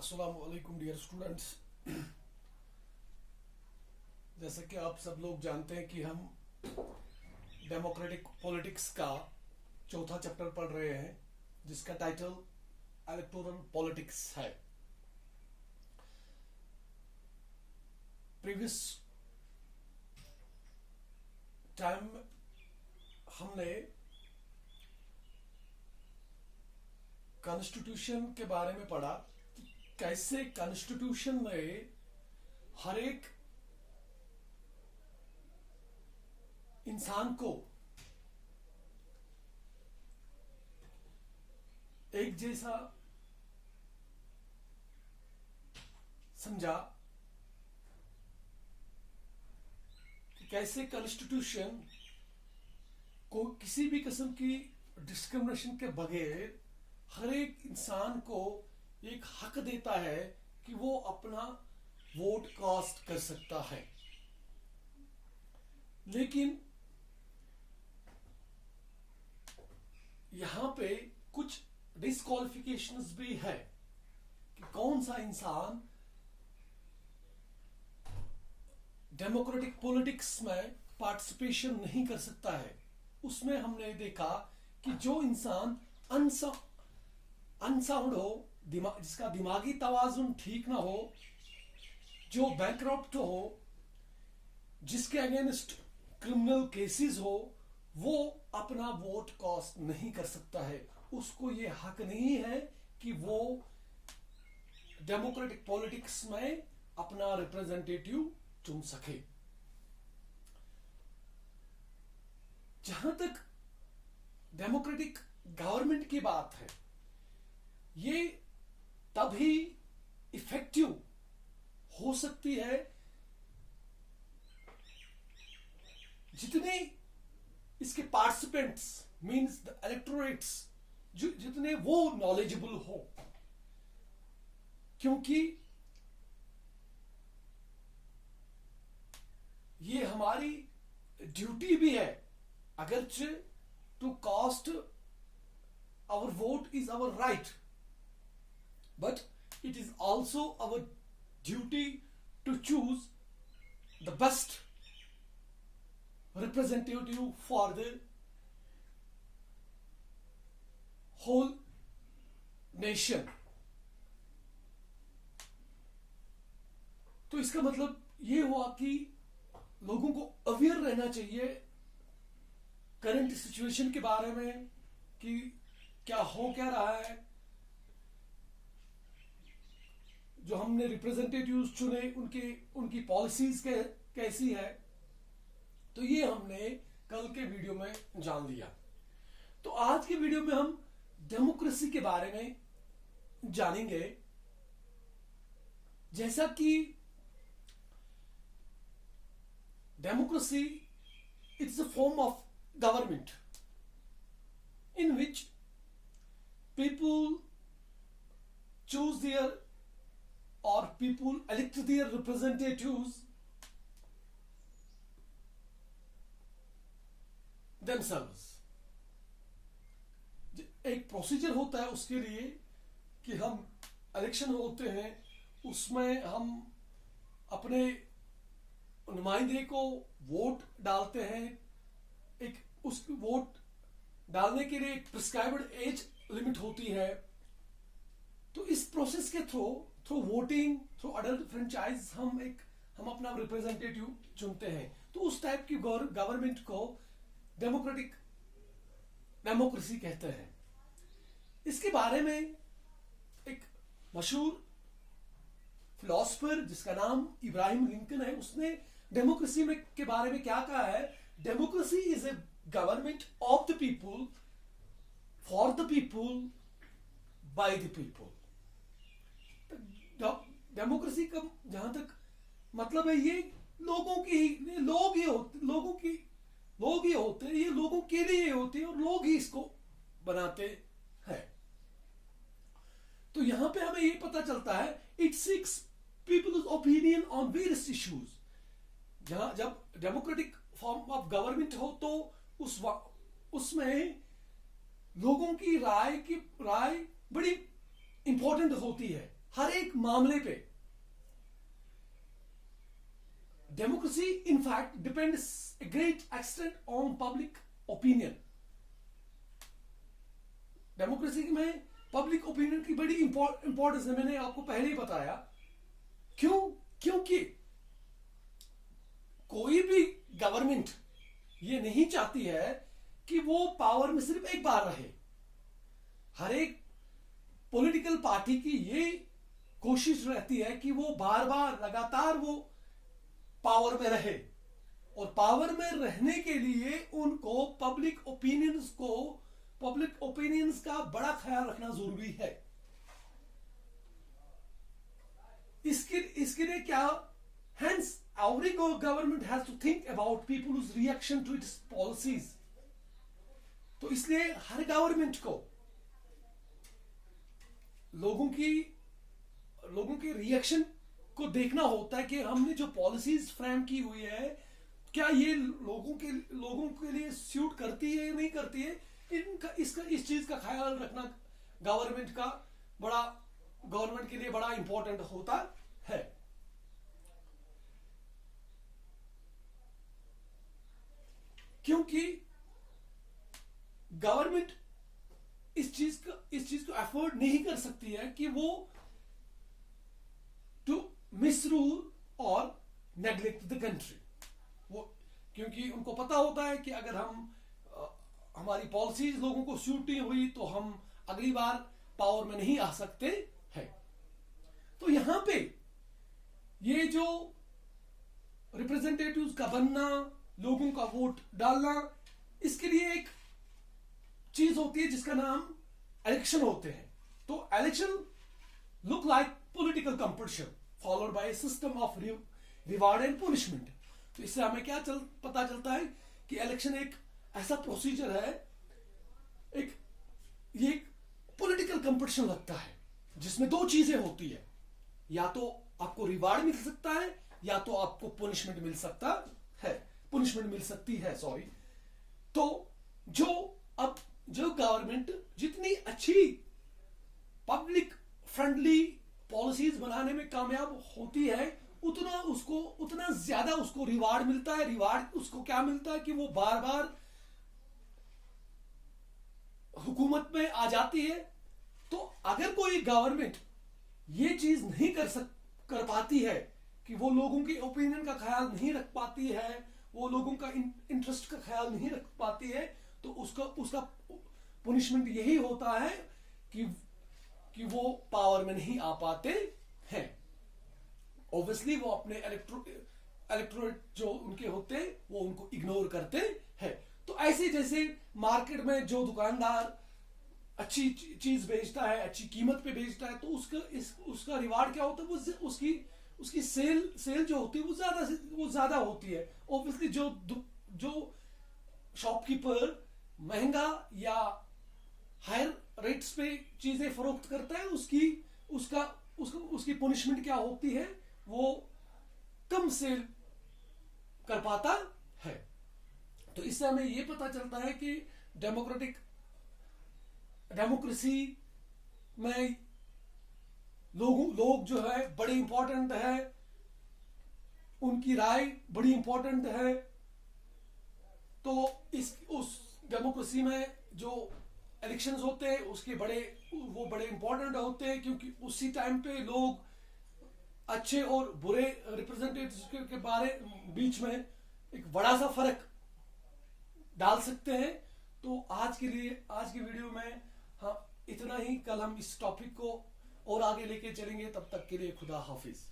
अस्सलाम वालेकुम dear students. जैसे कि आप सब लोग जानते हैं कि हम डेमोक्रेटिक पॉलिटिक्स का चौथा चैप्टर पढ़ रहे हैं जिसका टाइटल इलेक्टोरल पॉलिटिक्स है। प्रीवियस टाइम हमने कॉन्स्टिट्यूशन के बारे में पढ़ा कि कैसे कॉन्स्टिट्यूशन में हर एक इंसान को एक जैसा समझा कि कैसे कॉन्स्टिट्यूशन को किसी भी किस्म की डिस्क्रिमिनेशन के बगैर हर एक इंसान को एक हक देता है कि वो अपना वोट कास्ट कर सकता है। लेकिन यहां पे कुछ डिस्क्वालिफिकेशंस भी है कि कौन सा इंसान डेमोक्रेटिक पॉलिटिक्स में पार्टिसिपेशन नहीं कर सकता है। उसमें हमने देखा कि जो इंसान अनसाउंड हो, जिसका दिमागी तवाजुन ठीक ना हो, जो बैंकरप्ट हो, जिसके अगेंस्ट क्रिमिनल केसेस हो, वो अपना वोट कास्ट नहीं कर सकता है। उसको ये हक नहीं है कि वो डेमोक्रेटिक पॉलिटिक्स में अपना रिप्रेजेंटेटिव चुन सके। जहां तक डेमोक्रेटिक गवर्नमेंट की बात है, ये तभी इफेक्टिव हो सकती है जितने इसके पार्टिसिपेंट्स मींस द इलेक्टोरेट्स जितने वो नॉलेजेबल हो, क्योंकि ये हमारी ड्यूटी भी है। अगरचे to cast our vote is our right, but it is also our duty to choose the best representative for the whole nation। तो इसका मतलब ये हुआ कि लोगों को अवेयर रहना चाहिए करंट सिचुएशन के बारे में कि क्या हो क्या रहा है। जो हमने रिप्रेजेंटेटिव्स चुने उनकी पॉलिसीज कैसी है, तो ये हमने कल के वीडियो में जान लिया। तो आज के वीडियो में हम डेमोक्रेसी के बारे में जानेंगे। जैसा कि democracy it's a form of government in which people choose their or people elect their representatives themselves। एक प्रोसीजर होता है उसके लिए कि हम इलेक्शन होते हैं, उसमें हम अपने नुमाइंदे को वोट डालते हैं। एक उस वोट डालने के लिए एक प्रिस्क्राइब्ड एज लिमिट होती है। तो इस प्रोसेस के through voting, through adult franchise हम अपना रिप्रेजेंटेटिव चुनते हैं। तो उस टाइप की गवर्नमेंट को डेमोक्रेसी कहते हैं। इसके बारे में एक मशहूर फिलोसफर जिसका नाम इब्राहिम लिंकन है, उसने डेमोक्रेसी के बारे में क्या कहा है। Democracy is a government of the people, for the people, by the people। Democracy का जहां तक मतलब है, ये लोगों की लोग ये होते हैं, ये लोगों के लिए होते हैं और लोग ही इसको बनाते हैं। तो यहां पे हमें ये पता चलता है it seeks people's opinion on various issues. जब डेमोक्रेटिक फॉर्म ऑफ गवर्नमेंट हो तो उसमें लोगों की राय बड़ी इंपॉर्टेंट होती है। हर एक मामले पे democracy in fact depends a great extent on public opinion. Democracy में पब्लिक ओपिनियन की बड़ी इंपॉर्टेंस है, मैंने आपको पहले ही बताया। क्यों? क्योंकि कोई भी गवर्नमेंट ये नहीं चाहती है कि वो पावर में सिर्फ एक बार रहे। हर एक पॉलिटिकल पार्टी की ये कोशिश रहती है कि वो बार बार लगातार वो पावर में रहे, और पावर में रहने के लिए उनको पब्लिक ओपिनियंस का बड़ा ख्याल रखना जरूरी है। इसके लिए क्या, hence every government has to think about people's reaction to its policies। तो इसलिए हर गवर्नमेंट को लोगों के रिएक्शन को देखना होता है कि हमने जो पॉलिसीज फ्रेम की हुई है क्या ये लोगों के लिए सूट करती है या नहीं करती है। इस चीज का ख्याल रखना गवर्नमेंट के लिए बड़ा इंपॉर्टेंट होता है। क्योंकि गवर्नमेंट इस चीज को अफोर्ड नहीं कर सकती है कि वो टू मिसरूल और नेग्लेक्ट द कंट्री। वो क्योंकि उनको पता होता है कि अगर हमारी पॉलिसीज लोगों को सूट नहीं हुई तो हम अगली बार पावर में नहीं आ सकते हैं। तो यहां पे ये जो रिप्रेजेंटेटिव्स का बनना, लोगों का वोट डालना, इसके लिए एक चीज होती है जिसका नाम इलेक्शन होते हैं। तो election look like political competition followed by system of reward and punishment. तो इससे हमें क्या पता चलता है कि इलेक्शन एक ऐसा प्रोसीजर है, ये पॉलिटिकल कंपटीशन लगता है जिसमें दो चीजें होती है, या तो आपको रिवार्ड मिल सकता है या तो आपको पनिशमेंट मिल सकती है। तो जो गवर्नमेंट जितनी अच्छी पब्लिक फ्रेंडली पॉलिसीज बनाने में कामयाब होती है उतना ज्यादा उसको रिवार्ड मिलता है। रिवार्ड उसको क्या मिलता है कि वो बार बार हुकूमत में आ जाती है। तो अगर कोई गवर्नमेंट ये चीज नहीं कर पाती है कि वो लोगों के ओपिनियन का ख्याल नहीं रख पाती है, वो लोगों का इंटरेस्ट का ख्याल नहीं रख पाती है, तो उसका पनिशमेंट यही होता है कि वो पावर में नहीं आ पाते हैं। ऑब्वियसली वो अपने इलेक्टोरेट जो उनके होते हैं वो उनको इग्नोर करते हैं। तो ऐसे जैसे मार्केट में जो दुकानदार अच्छी चीज बेचता है, अच्छी कीमत पे बेचता है, तो उसका रिवार्ड क्या होता है, वो उसकी सेल जो होती है वो ज्यादा होती है। ऑब्वियसली जो शॉपकीपर महंगा या हायर रेट्स पे चीजें फरोख्त करता है उसकी पनिशमेंट क्या होती है, वो कम सेल कर पाता है। तो इससे हमें ये पता चलता है कि डेमोक्रेसी में लोग जो है बड़े इंपॉर्टेंट है, उनकी राय बड़ी इंपॉर्टेंट है। तो उस डेमोक्रेसी में जो इलेक्शंस होते हैं वो बड़े इंपॉर्टेंट होते हैं, क्योंकि उसी टाइम पे लोग अच्छे और बुरे रिप्रेजेंटेटिव्स के बीच में एक बड़ा सा फर्क डाल सकते हैं। तो आज की वीडियो में इतना ही। कल हम इस टॉपिक को और आगे लेके चलेंगे। तब तक के लिए खुदा हाफिज।